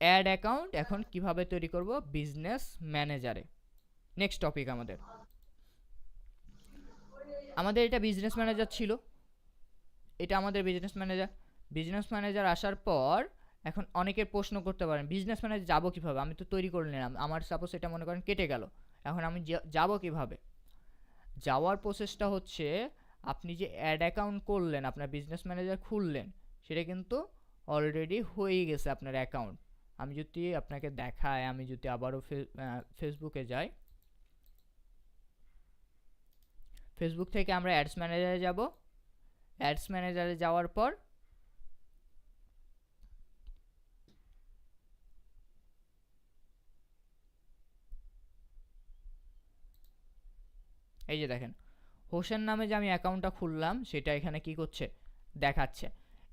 Add account এখন কিভাবে তৈরি করব বিজনেস ম্যানেজারে। নেক্সট টপিক আমাদের এটা বিজনেস ম্যানেজার ছিল, এটা আমাদের বিজনেস ম্যানেজার আসার পর এখন অনেকের প্রশ্ন করতে পারেন বিজনেস ম্যানেজার যাবো কিভাবে, আমি তো তৈরি করে নিলাম, আমার সাপোজ এটা মনে করেন কেটে গেল, এখন আমি যাবো কিভাবে। যাওয়ার প্রসেসটা হচ্ছে আপনি যে অ্যাড অ্যাকাউন্ট করলেন, আপনার বিজনেস ম্যানেজার খুললেন, সেটা কিন্তু অলরেডি হয়ে গেছে আপনার অ্যাকাউন্ট। আমি যদি আপনাকে দেখাই, আমি যদি আবারও ফেসবুকে যাই, ফেসবুক থেকে আমরা অ্যাডস ম্যানেজারে যাব। অ্যাডস ম্যানেজারে যাওয়ার পর এই যে দেখেন হোসেন নামে যে আমি অ্যাকাউন্টটা খুললাম সেটা এখানে কি করছে দেখাচ্ছে।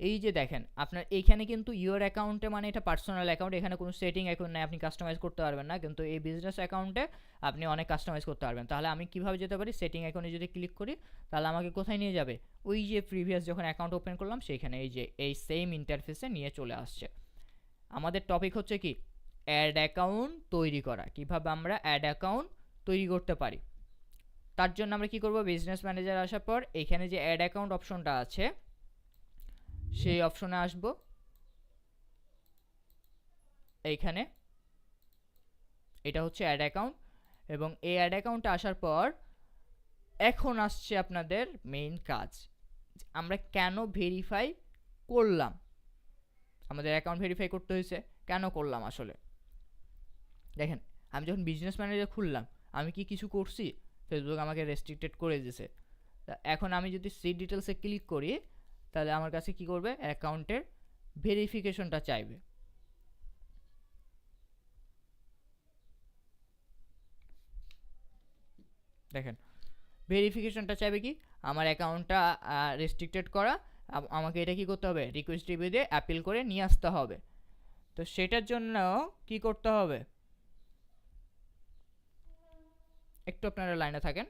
এই যে দেখেন আপনার এইখানে কিন্তু ইওর অ্যাকাউন্টে মানে এটা পার্সোনাল অ্যাকাউন্ট, এখানে কোনো সেটিং এখন নাই, আপনি কাস্টমাইজ করতে পারবেন না, কিন্তু এই বিজনেস অ্যাকাউন্টে আপনি অনেক কাস্টমাইজ করতে পারবেন। তাহলে আমি কিভাবে যেতে পারি, সেটিং অ্যাকাউন্টে যদি ক্লিক করি তাহলে আমাকে কোথায় নিয়ে যাবে, ওই যে প্রিভিয়াস যখন অ্যাকাউন্ট ওপেন করলাম সেইখানে এই যে এই সেম ইন্টারফেসে নিয়ে চলে আসছে। আমাদের টপিক হচ্ছে কি অ্যাড অ্যাকাউন্ট তৈরি করা, কিভাবে আমরা অ্যাড অ্যাকাউন্ট তৈরি করতে পারি। তার জন্য আমরা কি করব, বিজনেস ম্যানেজার আসার পর এখানে যে অ্যাড অ্যাকাউন্ট অপশনটা আছে সেই অপশনে আসব। এইখানে এটা হচ্ছে অ্যাড অ্যাকাউন্ট, এবং এই অ্যাড অ্যাকাউন্টে আসার পর এখন আসছে আপনাদের মেইন কাজ, আমরা কেন ভেরিফাই করলাম, আমাদের অ্যাকাউন্ট ভেরিফাই করতে হয়েছে কেন করলাম আসলে। দেখেন আমি যখন বিজনেস ম্যানেজার খুললাম আমি কি কিছু করছি, ফেসবুক আমাকে রেস্ট্রিক্টেড করে দিয়েছে। এখন আমি যদি সি ডিটেলসে ক্লিক করি তাহলে আমার কাছে কি করবে, অ্যাকাউন্টের ভেরিফিকেশনটা চাইবে। দেখেন ভেরিফিকেশনটা চাইবে কি, আমার অ্যাকাউন্টটা রেস্ট্রিক্টেড করা, আমাকে এটা কি করতে হবে, রিকোয়েস্ট রিভিউ দিয়ে অ্যাপিল করে নিয়ে আসতে হবে। তো সেটার জন্য কি করতে হবে, একটু আপনারা লাইনে থাকেন।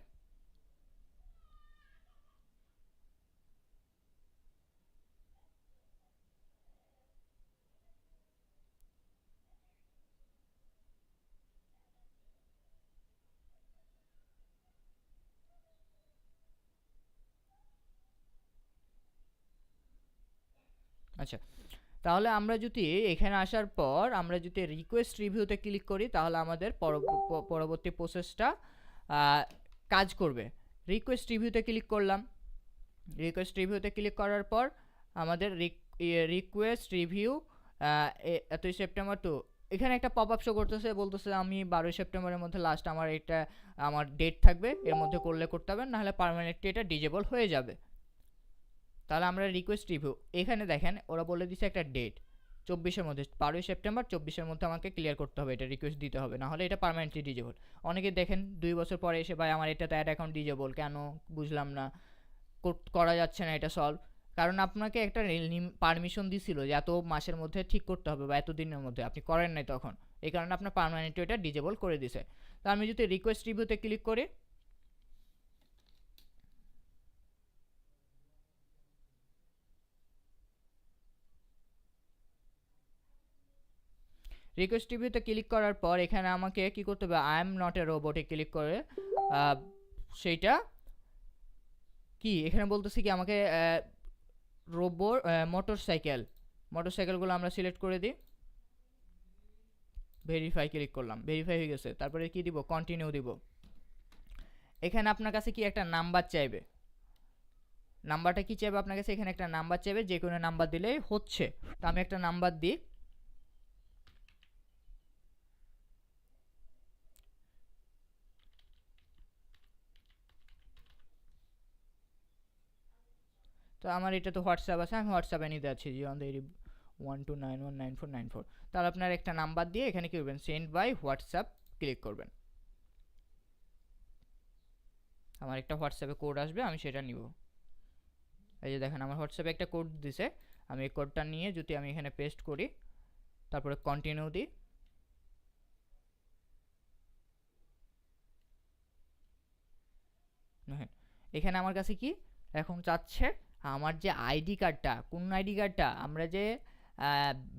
আচ্ছা, তাহলে আমরা যদি এখানে আসার পর আমরা যদি রিকোয়েস্ট রিভিউতে ক্লিক করি তাহলে আমাদের পরবর্তী প্রসেসটা কাজ করবে। রিকোয়েস্ট রিভিউতে ক্লিক করলাম, রিকোয়েস্ট রিভিউতে ক্লিক করার পর আমাদের রিকোয়েস্ট রিভিউ 1 সেপ্টেম্বর টু, এখানে একটা পপ আপ শো করতেছে, বলতেছে আমি 12 সেপ্টেম্বরের মধ্যে লাস্ট আমার এটা আমার ডেট থাকবে, এর মধ্যে করলে করতে হবে, নাহলে পার্মানেন্টলি এটা ডিজেবল হয়ে যাবে। তাহলে আমরা রিকোয়েস্ট রিভিউ এখানে দেখেন ওরা বলে দিচ্ছে একটা ডেট 24-এর মধ্যে, 12 সেপ্টেম্বর 24-এর মধ্যে আমাকে ক্লিয়ার করতে হবে, এটা রিকোয়েস্ট দিতে হবে, না হলে এটা পার্মানেন্টলি ডিজেবল। অনেকে দেখেন 2 বছর পরে এসে ভাই আমার এটা তো অ্যাড অ্যাকাউন্ট ডিজেবল কেন, বুঝলাম না, করা যাচ্ছে না এটা সলভ, কারণ আপনাকে একটা পারমিশন দিছিল যে এত মাসের মধ্যে ঠিক করতে হবে বা এত দিনের মধ্যে, আপনি করেন নাই তখন, এই কারণে আপনার পার্মানেন্টলি এটা ডিজেবল করে দিছে। তো আমি যদি রিকোয়েস্ট রিভিউতে ক্লিক করি, রিকোয়েস্ট রিভিউতে ক্লিক করার পর এখানে আমাকে কি করতে হবে, আই এম নট এ রোবটে ক্লিক করে সেইটা কি এখানে বলতেছি কি আমাকে রোবট মোটরসাইকেলগুলো আমরা সিলেক্ট করে দিই, ভেরিফাই ক্লিক করলাম, ভেরিফাই হয়ে গেছে, তারপরে কি দিব, কন্টিনিউ দিব। এখানে আপনার কাছে কি একটা নাম্বার চাইবে, নাম্বারটা কি চাইবে আপনার কাছে, এখানে একটা নাম্বার চাইবে, যে কোনো নাম্বার দিলেই হচ্ছে। তো আমি একটা নাম্বার দিই, তো আমার এটা তো হোয়াটসঅ্যাপ আছে, আমি হোয়াটসঅ্যাপে নিতে যাচ্ছি 01312919494। তাহলে আপনার একটা নাম্বার দিয়ে এখানে কি করবেন, সেন্ড বাই হোয়াটসঅ্যাপ ক্লিক করবেন, আমার একটা হোয়াটসঅ্যাপে কোড আসবে, আমি সেটা নিব। এই যে দেখেন আমার হোয়াটসঅ্যাপে একটা কোড দিছে, আমি এই কোডটা নিয়ে যদি আমি এখানে পেস্ট করি তারপরে কন্টিনিউ দিই, এখানে আমার কাছে কি এখন চাচ্ছে আমার যে আইডি কার্ডটা, কোন আইডি কার্ডটা, আমরা যে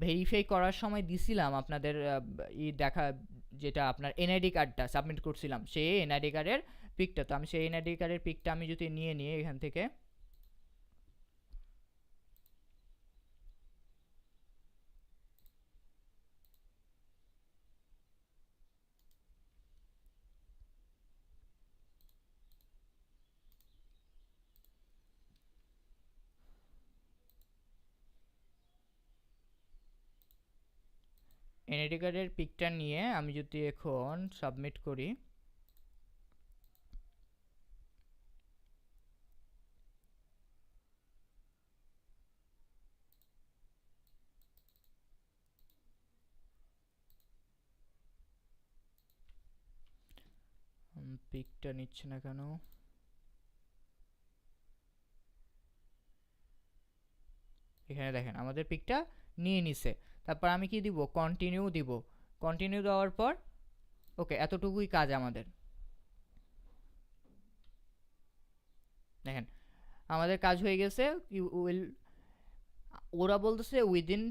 ভেরিফাই করার সময় দিছিলাম আপনাদের দেখা, যেটা আপনার এনআইডি কার্ডটা সাবমিট করছিলাম, সেই এনআইডি কার্ডের পিকটা। তো আমি সেই এনআইডি কার্ডের পিকটা আমি যদি নিয়ে এখান থেকে, এনআইডি কার্ডের পিকটা নিয়ে আমি যদি এখন সাবমিট করি, পিকটা নিচ্ছে না কেন? এখানে দেখেন আমাদের পিকটা নিয়ে নিছে। তারপর আমি কি দিব, কন্টিনিউ দিব। কন্টিনিউ দেওয়ার পর ওকে, এতটুকুই কাজ আমাদের। দেখেন আমাদের কাজ হয়ে গেছে। ইউ উইল, ওরা বলতেছে উইদিন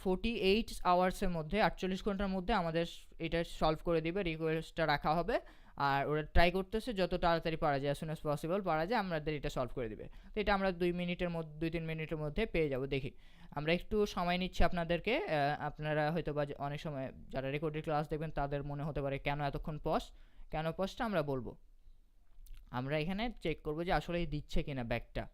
48 আওয়ার্সের মধ্যে, 48 ঘন্টার মধ্যে আমাদের এটা সলভ করে দিবে, রিকোয়েস্টটা রাখা হবে। আর ওরা ট্রাই করতেছে যত তাড়াতাড়ি পারা যায়, অ্যাজ সুন অ্যাজ পসিবল পারা যায় আমাদের এটা সলভ করে দিবে। তো এটা আমরা 2-3 মিনিটের মধ্যে পেয়ে যাব। দেখি, আমরা একটু সময় নিচ্ছি আপনাদেরকে। আপনারা হয়তো বা অনেক সময় যারা রেকর্ডেড ক্লাস দেখবেন তাদের মনে হতে পারে কেন এতক্ষণ কেন পজটা আমরা বলবো। আমরা এখানে চেক করবো যে আসলে দিচ্ছে কিনা ব্যাকটা।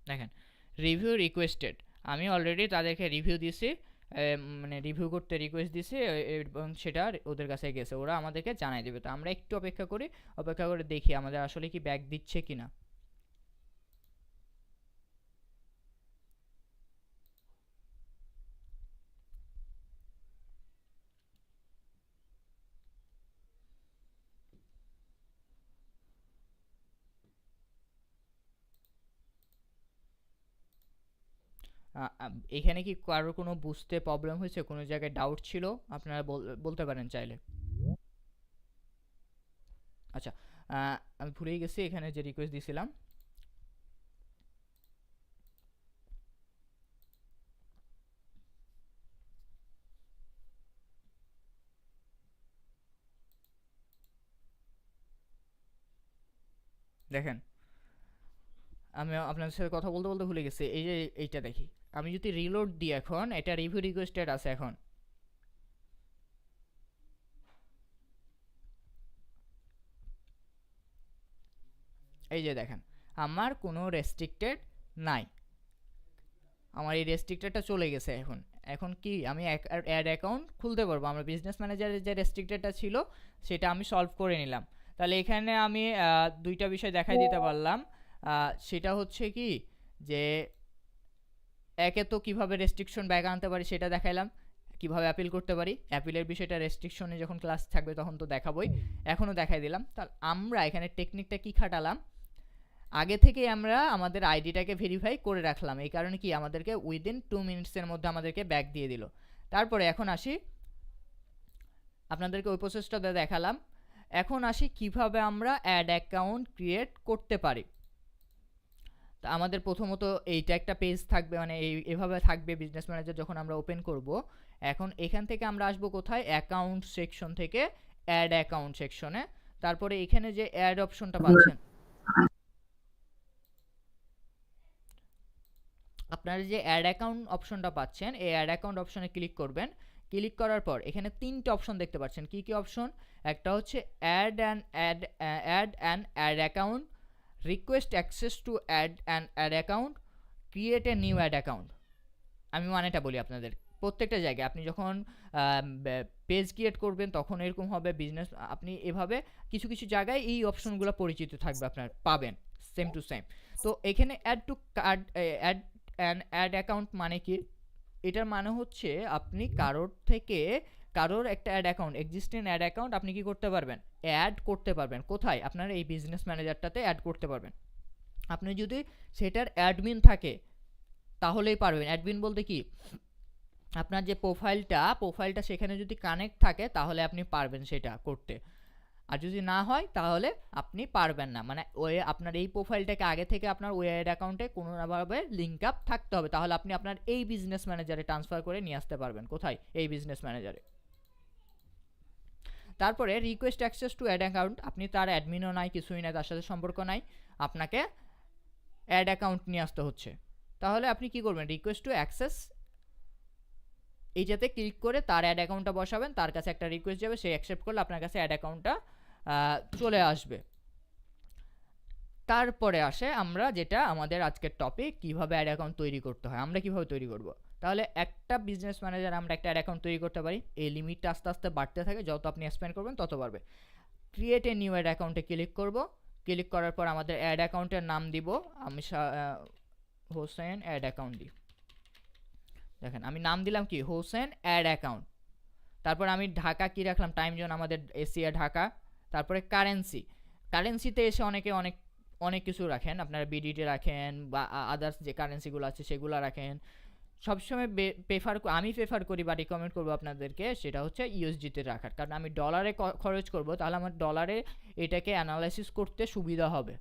দেখেন রিভিউ রিকোয়েস্টেড, আমি অলরেডি তাদেরকে রিভিউ দিছি, মানে রিভিউ করতে রিকোয়েস্ট দিছি এবং সেটা ওদের কাছে গেছে, ওরা আমাদেরকে জানাই দেবে। তো আমরা একটু অপেক্ষা করি, অপেক্ষা করে দেখি আমাদের আসলে কি ব্যাক দিচ্ছে কিনা। এখানে কি কারোর কোনো বুঝতে প্রবলেম হয়েছে, কোনো জায়গায় ডাউট ছিল, আপনারা বলতে পারেন চাইলে। আচ্ছা, আমি ভুলেই গেছি এখানে যে রিকোয়েস্ট দিয়েছিলাম। দেখেন আমি আপনাদের সাথে কথা বলতে বলতে ভুলে গেছি, এই যে এইটা দেখি, আমি যদি রিলোড দিই এখন, এটা রিভিউ রিকোয়েস্টেড আছে এখন। এই যে দেখেন আমার কোনো রেস্ট্রিক্টেড নাই, আমার এই রেস্ট্রিক্টেডটা চলে গেছে। এখন এখন কি আমি অ্যাড অ্যাকাউন্ট খুলতে পারবো। আমার বিজনেস ম্যানেজারের যে রেস্ট্রিক্টেডটা ছিল সেটা আমি সলভ করে নিলাম। তাহলে এখানে আমি দুইটা বিষয় দেখাই দিতে পারলাম। সেটা হচ্ছে কি যে একে তো কীভাবে রেস্ট্রিকশন ব্যাক আনতে পারি সেটা দেখাইলাম, কীভাবে অ্যাপিল করতে পারি, অ্যাপিলের বিষয়টা রেস্ট্রিকশনে যখন ক্লাস থাকবে তখন তো দেখাবোই, এখনও দেখাই দিলাম। তাহলে আমরা এখানে টেকনিকটা কি খাটালাম, আগে থেকে আমরা আমাদের আইডিটাকে ভেরিফাই করে রাখলাম। এই কারণে কি আমাদেরকে উইদিন 2 মিনিটসের মধ্যে আমাদেরকে ব্যাক দিয়ে দিল। তারপরে এখন আসি, আপনাদেরকে ওই প্রসেসটা দেখালাম। এখন আসি কিভাবে আমরা অ্যাড অ্যাকাউন্ট ক্রিয়েট করতে পারি। তা আমাদের প্রথমত এইটা একটা পেজ থাকবে, মানে এভাবে থাকবে বিজনেস ম্যানেজার যখন আমরা ওপেন করব। এখন এখান থেকে আমরা আসবো কোথায়, অ্যাকাউন্ট সেকশন থেকে অ্যাড অ্যাকাউন্ট সেকশনে। তারপরে এখানে যে অ্যাড অপশনটা পাচ্ছেন, আপনারা যে অ্যাড অ্যাকাউন্ট অপশনটা পাচ্ছেন, এই অ্যাড অ্যাকাউন্ট অপশনে ক্লিক করবেন। ক্লিক করার পর এখানে 3টে অপশন দেখতে পাচ্ছেন। কি কি অপশন? একটা হচ্ছে ad ad account, request access to ad account, create a new ad account. আমি মানেটা বলি আপনাদের, প্রত্যেকটা জায়গায় আপনি যখন পেজ ক্রিয়েট করবেন তখন এরকম হবে, বিজনেস আপনি এভাবে কিছু কিছু জায়গায় এই অপশনগুলো পরিচিত থাকবে, আপনার পাবেন সেম টু সেম। তো এখানে ad to card, ad account মানে কি, এটার মানে হচ্ছে আপনি কারোর একটা ad account, existing ad account আপনি কি করতে পারবেন, অ্যাড করতে পারবেন। কোথায়? আপনার এই বিজনেস ম্যানেজারটাতে অ্যাড করতে পারবেন। আপনি যদি সেটার অ্যাডমিন থাকে তাহলেই পারবেন। অ্যাডমিন বলতে কি, আপনার যে প্রোফাইলটা সেখানে যদি কানেক্ট থাকে তাহলে আপনি পারবেন সেটা করতে, আর যদি না হয় তাহলে আপনি পারবেন না। মানে ওই আপনার এই প্রোফাইলটাকে আগে থেকে আপনার ওই অ্যাড অ্যাকাউন্টে কোনোভাবে লিঙ্ক আপ থাকতে হবে, তাহলে আপনি আপনার এই বিজনেস ম্যানেজারে ট্রান্সফার করে নিয়ে আসতে পারবেন। কোথায়? এই বিজনেস ম্যানেজারে। তারপরে request access to ad account, আপনি তার অ্যাডমিনও নাই, কিছুই নাই, তার সাথে সম্পর্ক নাই, আপনাকে অ্যাড অ্যাকাউন্ট নিয়ে আসতে হচ্ছে। তাহলে আপনি কি করবেন? রিকোয়েস্ট টু অ্যাক্সেস এইটাতে ক্লিক করে তার অ্যাড অ্যাকাউন্টটা বসাবেন, তার কাছে একটা রিকোয়েস্ট যাবে, সে অ্যাকসেপ্ট করলে আপনার কাছে অ্যাড অ্যাকাউন্টটা চলে আসবে। তারপরে আসে আমরা যেটা আমাদের আজকের টপিক, কিভাবে অ্যাড অ্যাকাউন্ট তৈরি করতে হয়। আমরা কিভাবে তৈরি করব? তাহলে একটা বিজনেস ম্যানেজার আমরা একটা অ্যাড অ্যাকাউন্ট তৈরি করতে পারি। এই লিমিটটা আস্তে আস্তে বাড়তে থাকে, যত আপনি স্পেন্ড করবেন তত বাড়বে। ক্রিয়েট এ নিউ অ্যাড অ্যাকাউন্টে ক্লিক করব। ক্লিক করার পর আমাদের অ্যাড অ্যাকাউন্টের নাম দিব, আমি হোসেন অ্যাড অ্যাকাউন্ট দিই। দেখেন আমি নাম দিলাম কি? Hossain ad account. তারপর আমি ঢাকা কি রাখলাম? টাইম জোন আমাদের এশিয়া ঢাকা। তারপরে কারেন্সিতে এসে অনেকে অনেক কিছু রাখেন, আপনারা বিডিটি রাখেন বা আদার্স যে কারেন্সিগুলো আছে সেগুলো রাখেন। সবসময় আমি প্রেফার করি বা রিকমেন্ড করবো আপনাদেরকে, সেটা হচ্ছে ইউএসডিতে রাখার, কারণ আমি ডলারে খরচ করব, তাহলে আমার ডলারে এটাকে অ্যানালাইসিস করতে সুবিধা হবে।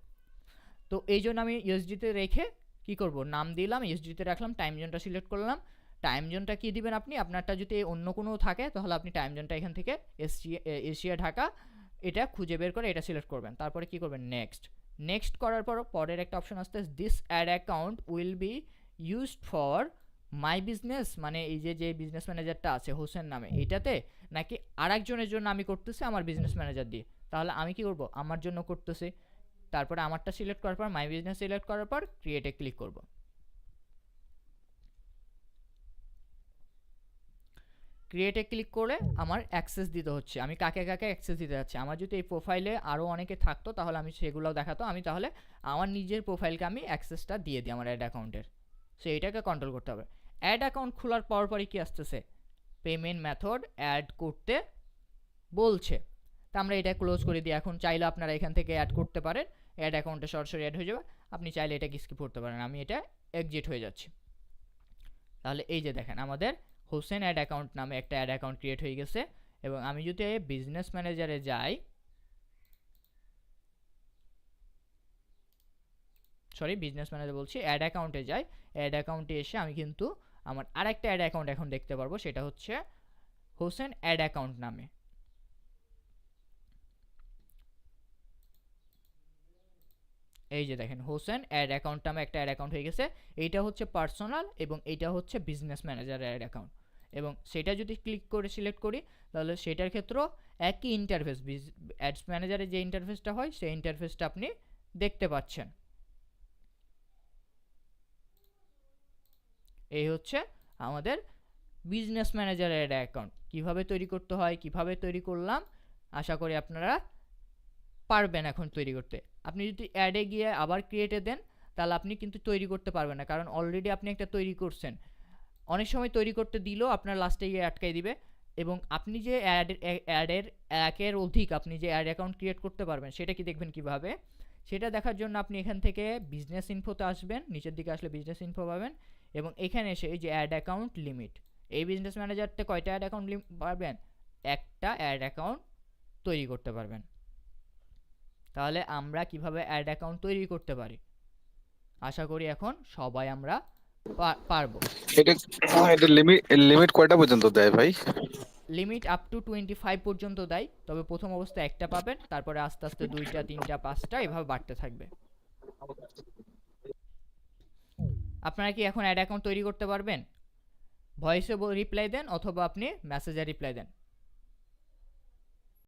তো এই জন্য আমি ইউএসডিতে রেখে কি করব? নাম দিলাম, ইউএসডিতে রাখলাম, টাইম জোনটা সিলেক্ট করলাম। টাইম জোনটা কি দিবেন আপনি? আপনারটা যদি অন্য কোনো থাকে তাহলে আপনি টাইম জোনটা এখান থেকে এশিয়া ঢাকা এটা খুঁজে বের করে এটা সিলেক্ট করবেন। তারপরে কি করবেন? নেক্সট করার পর পরের একটা অপশন আসছে, this ad account will be used for my business, মানে এই যে বিজনেস ম্যানেজারটা আছে হোসেন নামে, এটাতে নাকি আরেকজনের জন্য আমি করতেছি আমার বিজনেস ম্যানেজার দিয়ে। তাহলে আমি কি করব? আমার জন্য করতেছি। তারপরে আমারটা সিলেক্ট করার পর মাই বিজনেস সিলেক্ট করার পর ক্রিয়েটে ক্লিক করব। ক্রিয়েটে ক্লিক করে আমার অ্যাক্সেস দিতে হচ্ছে, আমি কাকে কাকে অ্যাক্সেস দিতে যাচ্ছি। আমার যদি এই প্রোফাইলে আরও অনেকে থাকতো তাহলে আমি সেগুলোও দেখাতো, আমি তাহলে আমার নিজের প্রোফাইলকে আমি অ্যাক্সেসটা দিয়ে দিই আমার অ্যাড অ্যাকাউন্টের। সো এইটাকে কন্ট্রোল করতে হবে। অ্যাড অ্যাকাউন্ট খোলার পরপরই কি আসতেছে? পেমেন্ট মেথড অ্যাড করতে বলছে। তা আমরা এটা ক্লোজ করে দিই। এখন চাইলে আপনারা এখান থেকে অ্যাড করতে পারেন, অ্যাড অ্যাকাউন্টে সরাসরি অ্যাড হয়ে যাবে। আপনি চাইলে এটাকে স্কিপ করতে পারেন, আমি এটা এক্সিট হয়ে যাচ্ছি। তাহলে এই যে দেখেন আমাদের হোসেন অ্যাড অ্যাকাউন্ট নামে একটা অ্যাড অ্যাকাউন্ট ক্রিয়েট হয়ে গেছে। এবং আমি যদি বিজনেস ম্যানেজারে যাই, বিজনেস ম্যানেজার বলছি, অ্যাড অ্যাকাউন্টে যাই, অ্যাড অ্যাকাউন্টে এসে আমি কিন্তু আমার আরেকটা অ্যাড অ্যাকাউন্ট এখন দেখতে পারবো, সেটা হচ্ছে হোসেন অ্যাড অ্যাকাউন্ট নামে। এই যে দেখেন হোসেন অ্যাড অ্যাকাউন্ট নামে একটা অ্যাড অ্যাকাউন্ট হয়ে গেছে। এইটা হচ্ছে পার্সোনাল এবং এইটা হচ্ছে বিজনেস ম্যানেজার অ্যাড অ্যাকাউন্ট। এবং সেটা যদি ক্লিক করে সিলেক্ট করি তাহলে সেটার ক্ষেত্রেও একই ইন্টারফেস, অ্যাডস ম্যানেজারের যে ইন্টারফেসটা হয় সেই ইন্টারফেসটা আপনি দেখতে পাচ্ছেন। এই হচ্ছে আমাদের বিজনেস ম্যানেজারের অ্যাড অ্যাকাউন্ট। কীভাবে তৈরি করতে হয়, কিভাবে তৈরি করলাম, আশা করি আপনারা পারবেন এখন তৈরি করতে। আপনি যদি অ্যাডে গিয়ে আবার ক্রিয়েটে দেন তাহলে আপনি কিন্তু তৈরি করতে পারবেন না, কারণ অলরেডি আপনি একটা তৈরি করছেন। অনেক সময় তৈরি করতে দিলেও আপনার লাস্টে গিয়ে আটকাই দিবে। এবং আপনি যে অ্যাডের একের অধিক আপনি যে অ্যাড অ্যাকাউন্ট ক্রিয়েট করতে পারবেন সেটা কি দেখবেন কিভাবে? সেটা দেখার জন্য আপনি এখান থেকে বিজনেস ইনফোতে আসবেন, নিচের দিকে আসলে বিজনেস ইনফো পাবেন এবং এখানে এসে এই যে অ্যাড অ্যাকাউন্ট লিমিট, এই বিজনেস ম্যানেজারতে কয়টা অ্যাড অ্যাকাউন্ট পারবেন? একটা অ্যাড অ্যাকাউন্ট তৈরি করতে পারবেন। তাহলে আমরা কিভাবে অ্যাড অ্যাকাউন্ট তৈরি করতে পারি আশা করি এখন সবাই আমরা পারবো। এটা লিমিট কয়টা পর্যন্ত দেয় ভাই? লিমিট আপ টু 25 পর্যন্ত দেয়, তবে প্রথম অবস্থায় একটা পাবেন, তারপরে আস্তে আস্তে 2টা 3টা 5টা এভাবে বাড়তে থাকবে। আপনারা কি এখন অ্যাড অ্যাকাউন্ট তৈরি করতে পারবেন? ভয়েসে রিপ্লাই দেন অথবা আপনি মেসেজে রিপ্লাই দেন।